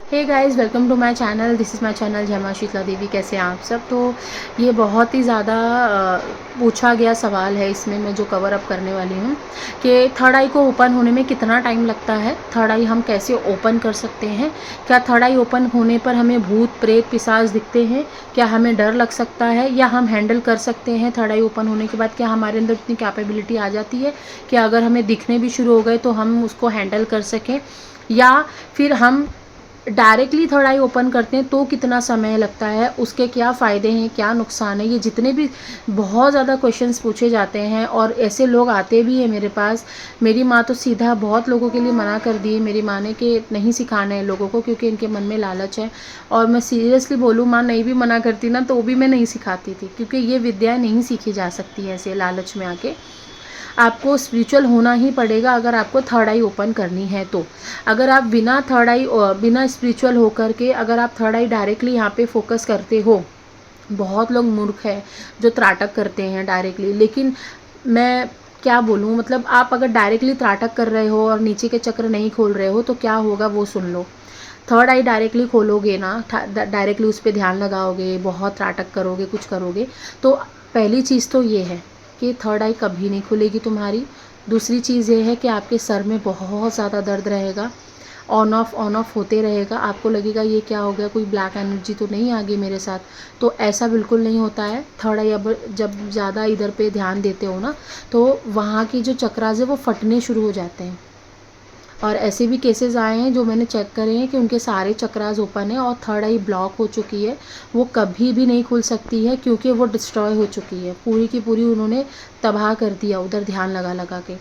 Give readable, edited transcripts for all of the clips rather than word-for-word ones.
Hey guys, welcome to my channel. This is my channel जय मां शीतला देवी। कैसे हैं आप सब? तो ये बहुत ही ज़्यादा पूछा गया सवाल है। इसमें मैं जो कवर अप करने वाली हूँ कि थर्ड आई को ओपन होने में कितना टाइम लगता है, थर्ड आई हम कैसे ओपन कर सकते हैं, क्या थर्ड आई ओपन होने पर हमें भूत प्रेत पिशाच दिखते हैं, क्या हमें डर लग सकता है या हम हैंडल कर सकते हैं थर्ड आई ओपन होने के बाद, क्या हमारे अंदर इतनी कैपेबिलिटी आ जाती है कि अगर हमें दिखने भी शुरू हो गए तो हम उसको हैंडल कर सकें, या फिर हम डायरेक्टली थर्ड आई ओपन करते हैं तो कितना समय लगता है, उसके क्या फ़ायदे हैं, क्या नुकसान है। ये जितने भी बहुत ज़्यादा क्वेश्चंस पूछे जाते हैं और ऐसे लोग आते भी हैं मेरे पास। मेरी माँ तो सीधा बहुत लोगों के लिए मना कर दी। मेरी माँ ने कि नहीं सिखाना है लोगों को, क्योंकि इनके मन में लालच है। और मैं सीरियसली बोलूँ, माँ नहीं भी मना करती ना तो भी मैं नहीं सिखाती थी, क्योंकि ये विद्याएँ नहीं सीखी जा सकती ऐसे लालच में आके। आपको स्पिरिचुअल होना ही पड़ेगा अगर आपको थर्ड आई ओपन करनी है तो। अगर आप बिना थर्ड आई बिना स्पिरिचुअल होकर के अगर आप थर्ड आई डायरेक्टली यहाँ पे फोकस करते हो, बहुत लोग मूर्ख है जो त्राटक करते हैं डायरेक्टली। लेकिन मैं क्या बोलूँ, मतलब आप अगर डायरेक्टली त्राटक कर रहे हो और नीचे के चक्र नहीं खोल रहे हो तो क्या होगा वो सुन लो। थर्ड आई डायरेक्टली खोलोगे ना, डायरेक्टली उस पर ध्यान लगाओगे, बहुत त्राटक करोगे, कुछ करोगे, तो पहली चीज़ तो ये है कि थर्ड आई कभी नहीं खुलेगी तुम्हारी। दूसरी चीज़ ये है कि आपके सर में बहुत ज़्यादा दर्द रहेगा, ऑन ऑफ होते रहेगा। आपको लगेगा ये क्या हो गया, कोई ब्लैक एनर्जी तो नहीं आ गई मेरे साथ। तो ऐसा बिल्कुल नहीं होता है। थर्ड आई अब जब ज़्यादा इधर पे ध्यान देते हो ना, तो वहाँ की जो चक्रास है वो फटने शुरू हो जाते हैं। और ऐसे भी केसेस आए हैं जो मैंने चेक करे हैं कि उनके सारे चक्रास ओपन है और थर्ड आई ब्लॉक हो चुकी है। वो कभी भी नहीं खुल सकती है, क्योंकि वो डिस्ट्रॉय हो चुकी है, पूरी की पूरी उन्होंने तबाह कर दिया उधर ध्यान लगा लगा के।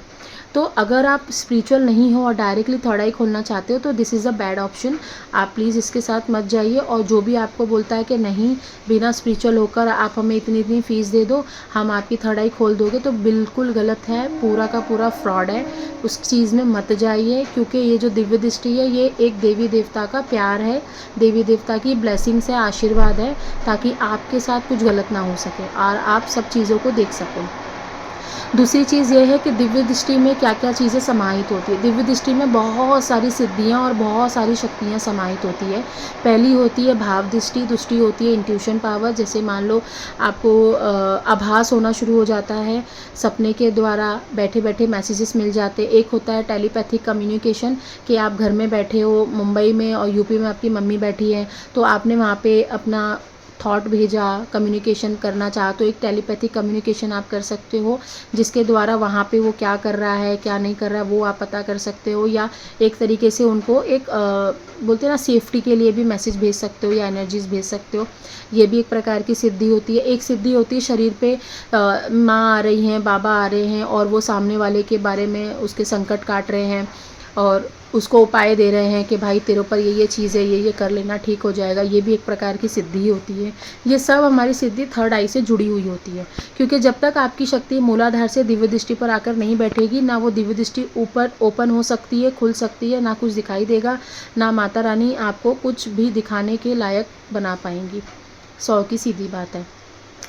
तो अगर आप स्पिरिचुअल नहीं हो और डायरेक्टली थर्ड आई खोलना चाहते हो तो this is a bad option. आप प्लीज़ इसके साथ मत जाइए। और जो भी आपको बोलता है कि नहीं, बिना स्पिरिचुअल होकर आप हमें इतनी इतनी फ़ीस दे दो, हम आपकी थर्ड आई खोल दोगे, तो बिल्कुल गलत है, पूरा का पूरा फ्रॉड है। उस चीज़ में मत जाइए, क्योंकि ये जो दिव्य दृष्टि है ये एक देवी देवता का प्यार है, देवी देवता की ब्लेसिंग्स है, आशीर्वाद है, ताकि आपके साथ कुछ गलत ना हो सके और आप सब चीज़ों को देख सकें। दूसरी चीज़ ये है कि दिव्य दृष्टि में क्या क्या चीज़ें समाहित होती है। दिव्य दृष्टि में बहुत सारी सिद्धियाँ और बहुत सारी शक्तियाँ समाहित होती है। पहली होती है भाव दृष्टि, दूसरी होती है इंट्यूशन पावर। जैसे मान लो आपको आभास होना शुरू हो जाता है, सपने के द्वारा बैठे बैठे मैसेजेस मिल जाते। एक होता है टेलीपैथिक कम्युनिकेशन, कि आप घर में बैठे हो मुंबई में और यूपी में आपकी मम्मी बैठी है, तो आपने वहाँ पे अपना थॉट भेजा, कम्युनिकेशन करना चाहा, तो एक टेलीपैथिक कम्युनिकेशन आप कर सकते हो, जिसके द्वारा वहाँ पे वो क्या कर रहा है क्या नहीं कर रहा है वो आप पता कर सकते हो। या एक तरीके से उनको एक बोलते हैं ना, सेफ्टी के लिए भी मैसेज भेज सकते हो या एनर्जीज भेज सकते हो। ये भी एक प्रकार की सिद्धि होती है। एक सिद्धि होती है शरीर पे माँ आ रही हैं, बाबा आ रहे हैं और वो सामने वाले के बारे में उसके संकट काट रहे हैं और उसको उपाय दे रहे हैं कि भाई तेरे ऊपर ये चीज़ है, ये कर लेना, ठीक हो जाएगा। ये भी एक प्रकार की सिद्धि होती है। ये सब हमारी सिद्धि थर्ड आई से जुड़ी हुई होती है, क्योंकि जब तक आपकी शक्ति मूलाधार से दिव्य दृष्टि पर आकर नहीं बैठेगी, ना वो दिव्य दृष्टि ऊपर ओपन हो सकती है, खुल सकती है, ना कुछ दिखाई देगा, ना माता रानी आपको कुछ भी दिखाने के लायक बना पाएंगी। 100 की सीधी बात है।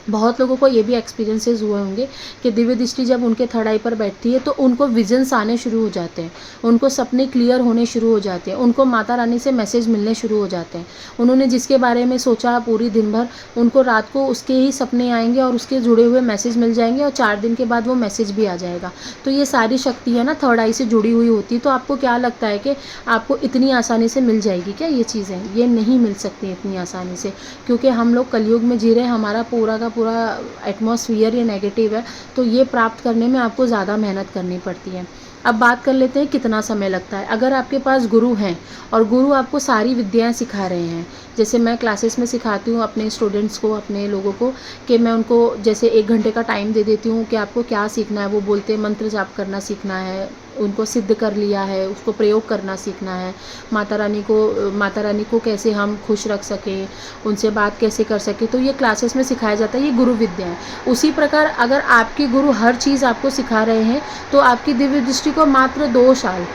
बहुत लोगों को ये भी एक्सपीरियंसेस हुए होंगे कि दिव्य दृष्टि जब उनके थर्ड आई पर बैठती है तो उनको विजन्स आने शुरू हो जाते हैं, उनको सपने क्लियर होने शुरू हो जाते हैं, उनको माता रानी से मैसेज मिलने शुरू हो जाते हैं। उन्होंने जिसके बारे में सोचा पूरी दिन भर, उनको रात को उसके ही सपने आएंगे और उसके जुड़े हुए मैसेज मिल जाएंगे और 4 दिन के बाद वो मैसेज भी आ जाएगा। तो ये सारी शक्ति है ना थर्ड आई से जुड़ी हुई होती है। तो आपको क्या लगता है कि आपको इतनी आसानी से मिल जाएगी क्या ये चीज़ें? ये नहीं मिल सकती इतनी आसानी से, क्योंकि हम लोग कलयुग में जी रहे हैं, हमारा पूरा का पूरा एटमॉस्फियर ये नेगेटिव है। तो ये प्राप्त करने में आपको ज़्यादा मेहनत करनी पड़ती है। अब बात कर लेते हैं कितना समय लगता है। अगर आपके पास गुरु हैं और गुरु आपको सारी विद्याएं सिखा रहे हैं, जैसे मैं क्लासेस में सिखाती हूँ अपने स्टूडेंट्स को, अपने लोगों को, कि मैं उनको जैसे 1 घंटे का टाइम दे देती हूँ कि आपको क्या सीखना है। वो बोलते हैं मंत्र जाप करना सीखना है, उनको सिद्ध कर लिया है, उसको प्रयोग करना सीखना है। माता रानी को कैसे हम खुश रख सकें, उनसे बात कैसे कर सकें, तो ये क्लासेस में सिखाया जाता है। ये गुरु विद्या है। उसी प्रकार अगर आपके गुरु हर चीज़ आपको सिखा रहे हैं तो आपकी दिव्य दृष्टि को मात्र 2 साल,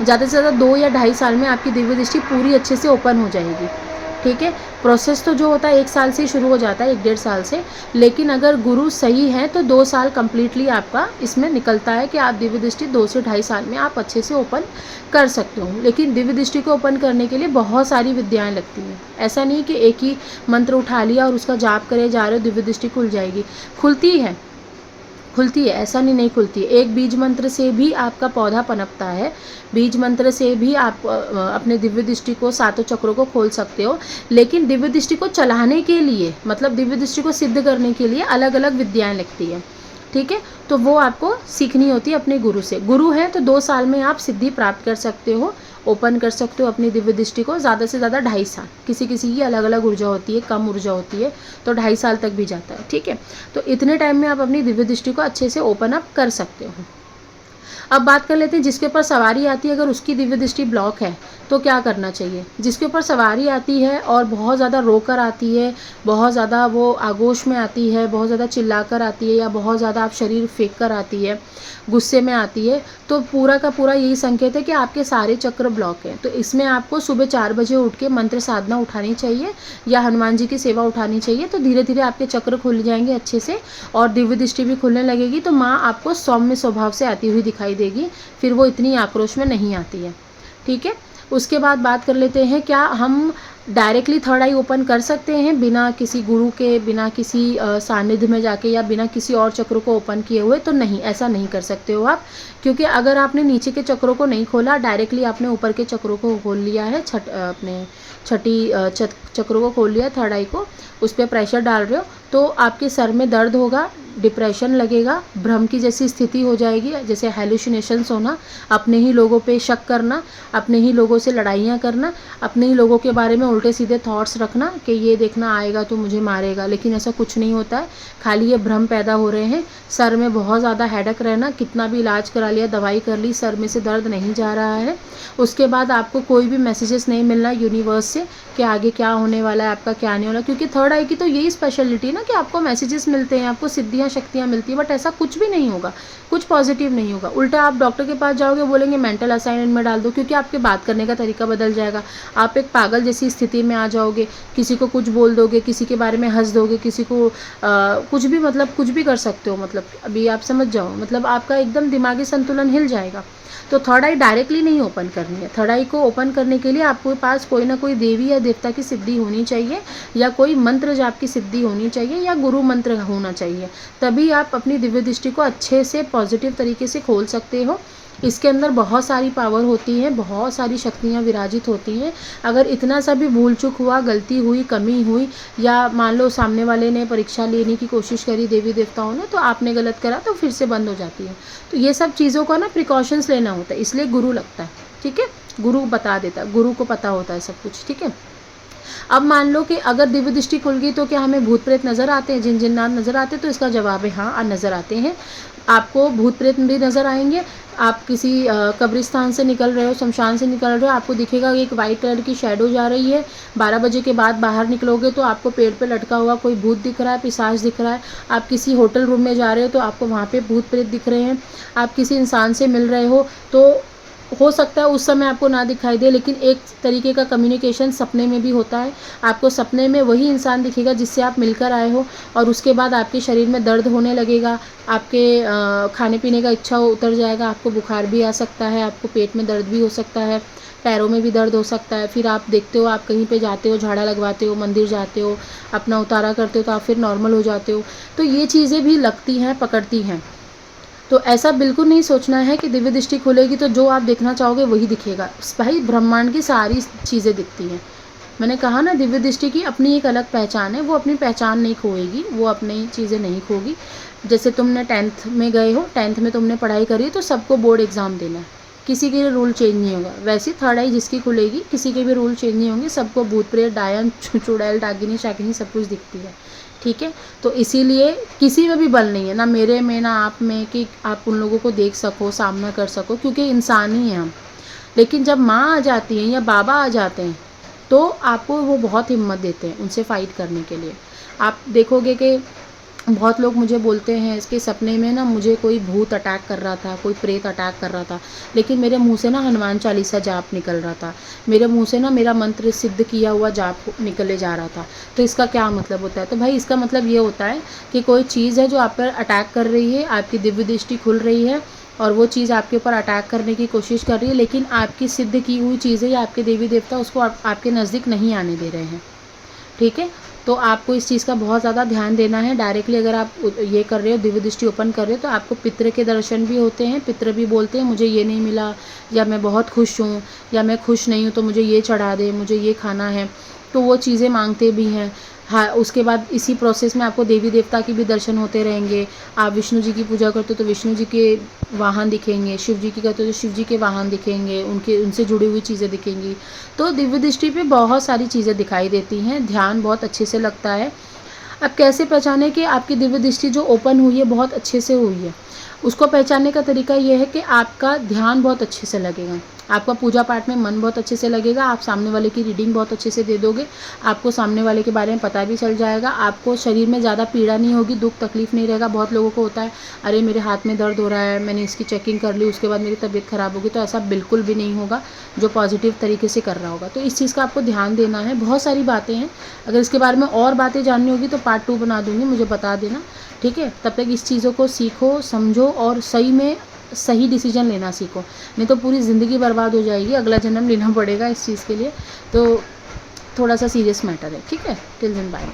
ज़्यादा से ज़्यादा 2 या ढाई साल में आपकी दिव्य दृष्टि पूरी अच्छे से ओपन हो जाएगी। ठीक है। प्रोसेस तो जो होता है 1 साल से ही शुरू हो जाता है, 1 डेढ़ साल से, लेकिन अगर गुरु सही है तो 2 साल कंप्लीटली आपका इसमें निकलता है कि आप दिव्य दृष्टि 2 से ढाई साल में आप अच्छे से ओपन कर सकते हो। लेकिन दिव्य दृष्टि को ओपन करने के लिए बहुत सारी विद्याएं लगती हैं। ऐसा नहीं कि एक ही मंत्र उठा लिया और उसका जाप करे जा रहे हो दिव्य दृष्टि खुल जाएगी। खुलती है, ऐसा नहीं खुलती है। एक बीज मंत्र से भी आपका पौधा पनपता है, बीज मंत्र से भी आप अपने दिव्य दृष्टि को, सातों चक्रों को खोल सकते हो। लेकिन दिव्य दृष्टि को चलाने के लिए, मतलब दिव्य दृष्टि को सिद्ध करने के लिए अलग अलग विद्याएं लगती है, ठीक है। तो वो आपको सीखनी होती है अपने गुरु से। गुरु है तो 2 साल में आप सिद्धि प्राप्त कर सकते हो, ओपन कर सकते हो अपनी दिव्य दृष्टि को। ज़्यादा से ज़्यादा 2.5 साल, किसी किसी की अलग अलग ऊर्जा होती है, कम ऊर्जा होती है तो 2.5 साल तक भी जाता है, ठीक है। तो इतने टाइम में आप अपनी दिव्य दृष्टि को अच्छे से ओपन अप कर सकते हो। अब बात कर लेते हैं जिसके ऊपर सवारी आती है, अगर उसकी दिव्य दृष्टि ब्लॉक है तो क्या करना चाहिए। जिसके ऊपर सवारी आती है और बहुत ज़्यादा रोकर आती है, बहुत ज़्यादा वो आगोश में आती है, बहुत ज़्यादा चिल्लाकर आती है, या बहुत ज़्यादा आप शरीर फेंक कर आती है, गुस्से में आती है, तो पूरा का पूरा यही संकेत है कि आपके सारे चक्र ब्लॉक हैं। तो इसमें आपको सुबह 4 बजे उठ के मंत्र साधना उठानी चाहिए या हनुमान जी की सेवा उठानी चाहिए। तो धीरे धीरे आपके चक्र खुल जाएंगे अच्छे से और दिव्य दृष्टि भी खुलने लगेगी। तो माँ आपको सौम्य स्वभाव से आती हुई दिखाई देगी, फिर वो इतनी आक्रोश में नहीं आती है, ठीक है। उसके बाद बात कर लेते हैं, क्या हम डायरेक्टली थर्ड आई ओपन कर सकते हैं बिना किसी गुरु के, बिना किसी सानिध्य में जाके, या बिना किसी और चक्रों को ओपन किए हुए। तो नहीं, ऐसा नहीं कर सकते हो आप, क्योंकि अगर आपने नीचे के चक्रों को नहीं खोला, डायरेक्टली आपने ऊपर के चक्रों को खोल लिया है, अपने छठी चक्रों को खोल लिया, थर्ड आई को, उस पर प्रेशर डाल रहे हो, तो आपके सर में दर्द होगा, डिप्रेशन लगेगा, भ्रम की जैसी स्थिति हो जाएगी, जैसे हेलुसिनेशंस होना, अपने ही लोगों पे शक करना, अपने ही लोगों से लड़ाइयाँ करना, अपने ही लोगों के बारे में उल्टे सीधे थॉट्स रखना कि ये देखना आएगा तो मुझे मारेगा, लेकिन ऐसा कुछ नहीं होता है, खाली ये भ्रम पैदा हो रहे हैं। सर में बहुत ज़्यादा हेडेक रहना, कितना भी इलाज करा लिया, दवाई कर ली, सर में से दर्द नहीं जा रहा है। उसके बाद आपको कोई भी मैसेजेस नहीं मिलना यूनिवर्स से कि आगे क्या होने वाला है, आपका क्या नहीं होना, क्योंकि थर्ड आई की तो यही स्पेशलिटी है ना कि आपको मैसेजेस मिलते हैं, आपको सिद्धियाँ शक्तियाँ मिलती है, बट ऐसा कुछ भी नहीं होगा, कुछ पॉजिटिव नहीं होगा। उल्टा आप डॉक्टर के पास जाओगे, बोलेंगे मेंटल असाइनमेंट में डाल दो, क्योंकि आपके बात करने का तरीका बदल जाएगा, आप एक पागल जैसी स्थिति में आ जाओगे, किसी को कुछ बोल दोगे, किसी के बारे में हंस दोगे, किसी को कुछ भी, मतलब कुछ भी कर सकते हो, मतलब अभी आप समझ जाओ, मतलब आपका एकदम दिमागी संतुलन हिल जाएगा। तो थर्ड आई डायरेक्टली नहीं ओपन करनी है। थर्ड आई को ओपन करने के लिए आपके पास कोई ना कोई देवी या देवता की सिद्धि होनी चाहिए, या कोई मंत्र जाप की सिद्धि होनी चाहिए, या गुरु मंत्र होना चाहिए, तभी आप अपनी दिव्य दृष्टि को अच्छे से पॉजिटिव तरीके से खोल सकते हो। इसके अंदर बहुत सारी पावर होती है, बहुत सारी शक्तियाँ विराजित होती हैं। अगर इतना सा भी भूल चूक हुआ, गलती हुई, कमी हुई, या मान लो सामने वाले ने परीक्षा लेने की कोशिश करी देवी देवताओं ने, तो आपने गलत करा तो फिर से बंद हो जाती है। तो ये सब चीज़ों का ना प्रिकॉशंस लेना होता है, इसलिए गुरु लगता है, ठीक है। गुरु बता देता है, गुरु को पता होता है सब कुछ, ठीक है। अब मान लो कि अगर दिव्य दृष्टि खुल गई तो क्या हमें भूत प्रेत नज़र आते हैं, जिन जिन्नात नज़र आते हैं, तो इसका जवाब है हाँ, नज़र आते हैं। आपको भूत प्रेत भी नज़र आएंगे। आप किसी कब्रिस्तान से निकल रहे हो, शमशान से निकल रहे हो, आपको दिखेगा एक वाइट कलर की शेडो जा रही है। 12 बजे के बाद बाहर निकलोगे तो आपको पेड़ पे लटका हुआ कोई भूत दिख रहा है, पिशाच दिख रहा है। आप किसी होटल रूम में जा रहे हो तो आपको वहाँ पे भूत प्रेत दिख रहे हैं। आप किसी इंसान से मिल रहे हो तो सकता है उस समय आपको ना दिखाई दे, लेकिन एक तरीके का कम्युनिकेशन सपने में भी होता है। आपको सपने में वही इंसान दिखेगा जिससे आप मिलकर आए हो, और उसके बाद आपके शरीर में दर्द होने लगेगा, आपके खाने पीने का इच्छा उतर जाएगा, आपको बुखार भी आ सकता है, आपको पेट में दर्द भी हो सकता है, पैरों में भी दर्द हो सकता है। फिर आप देखते हो, आप कहीं पे जाते हो, झाड़ा लगवाते हो, मंदिर जाते हो, अपना उतारा करते हो, तो आप फिर नॉर्मल हो जाते हो। तो ये चीज़ें भी लगती हैं, पकड़ती हैं। तो ऐसा बिल्कुल नहीं सोचना है कि दिव्य दृष्टि खुलेगी तो जो आप देखना चाहोगे वही दिखेगा। भाई ब्रह्मांड की सारी चीज़ें दिखती हैं। मैंने कहा ना, दिव्य दृष्टि की अपनी एक अलग पहचान है, वो अपनी पहचान नहीं खोएगी, वो अपनी चीज़ें नहीं खोगी। जैसे तुमने 10th में गए हो, 10th में तुमने पढ़ाई करी तो सबको बोर्ड एग्ज़ाम देना है, किसी के रूल चेंज नहीं होगा। वैसे थर्ड आई जिसकी खुलेगी, किसी के भी रूल चेंज नहीं होंगे, सबको भूत प्रेत, डायन, चुड़ैल, डागिनी, शागिनी सब कुछ दिखती है, ठीक है। तो इसीलिए किसी में भी बल नहीं है, ना मेरे में ना आप में, कि आप उन लोगों को देख सको, सामना कर सको, क्योंकि इंसान ही हैं हम। लेकिन जब माँ आ जाती हैं या बाबा आ जाते हैं तो आपको वो बहुत हिम्मत देते हैं उनसे फ़ाइट करने के लिए। आप देखोगे कि बहुत लोग मुझे बोलते हैं इसके सपने में ना मुझे कोई भूत अटैक कर रहा था, कोई प्रेत अटैक कर रहा था, लेकिन मेरे मुंह से ना हनुमान चालीसा जाप निकल रहा था, मेरे मुंह से ना मेरा मंत्र सिद्ध किया हुआ जाप निकले जा रहा था। तो इसका क्या मतलब होता है? तो भाई इसका मतलब ये होता है कि कोई चीज़ है जो आप पर अटैक कर रही है, आपकी दिव्य दृष्टि खुल रही है और वो चीज़ आपके ऊपर अटैक करने की कोशिश कर रही है, लेकिन आपकी सिद्ध की हुई चीज़ें या आपके देवी देवता उसको आपके नज़दीक नहीं आने दे रहे हैं। ठीक है, तो आपको इस चीज़ का बहुत ज़्यादा ध्यान देना है। डायरेक्टली अगर आप ये कर रहे हो, दिव्य दृष्टि ओपन कर रहे हो, तो आपको पितृ के दर्शन भी होते हैं। पितृ भी बोलते हैं मुझे ये नहीं मिला, या मैं बहुत खुश हूँ, या मैं खुश नहीं हूँ तो मुझे ये चढ़ा दे, मुझे ये खाना है, तो वो चीज़ें मांगते भी हैं। हाँ, उसके बाद इसी प्रोसेस में आपको देवी देवता के भी दर्शन होते रहेंगे। आप विष्णु जी की पूजा करते हो तो विष्णु जी के वाहन दिखेंगे, शिव जी की करते हो तो शिव जी के वाहन दिखेंगे, उनके उनसे जुड़ी हुई चीज़ें दिखेंगी। तो दिव्य दृष्टि पे बहुत सारी चीज़ें दिखाई देती हैं, ध्यान बहुत अच्छे से लगता है। अब कैसे पहचानें कि आपकी दिव्य दृष्टि जो ओपन हुई है बहुत अच्छे से हुई है? उसको पहचानने का तरीका ये है कि आपका ध्यान बहुत अच्छे से लगेगा, आपका पूजा पाठ में मन बहुत अच्छे से लगेगा, आप सामने वाले की रीडिंग बहुत अच्छे से दे दोगे, आपको सामने वाले के बारे में पता भी चल जाएगा, आपको शरीर में ज़्यादा पीड़ा नहीं होगी, दुख तकलीफ नहीं रहेगा। बहुत लोगों को होता है अरे मेरे हाथ में दर्द हो रहा है, मैंने इसकी चेकिंग कर ली, उसके बाद मेरी तबीयत ख़राब होगी, तो ऐसा बिल्कुल भी नहीं होगा जो पॉजिटिव तरीके से कर रहा होगा। तो इस चीज़ का आपको ध्यान देना है। बहुत सारी बातें हैं, अगर इसके बारे में और बातें जाननी होगी तो पार्ट 2 बना दूँगी, मुझे बता देना। ठीक है, तब तक इस चीज़ों को सीखो, समझो और सही में सही डिसीजन लेना सीखो, नहीं तो पूरी ज़िंदगी बर्बाद हो जाएगी, अगला जन्म लेना पड़ेगा इस चीज़ के लिए। तो थोड़ा सा सीरियस मैटर है। ठीक है, टिल देन बाय।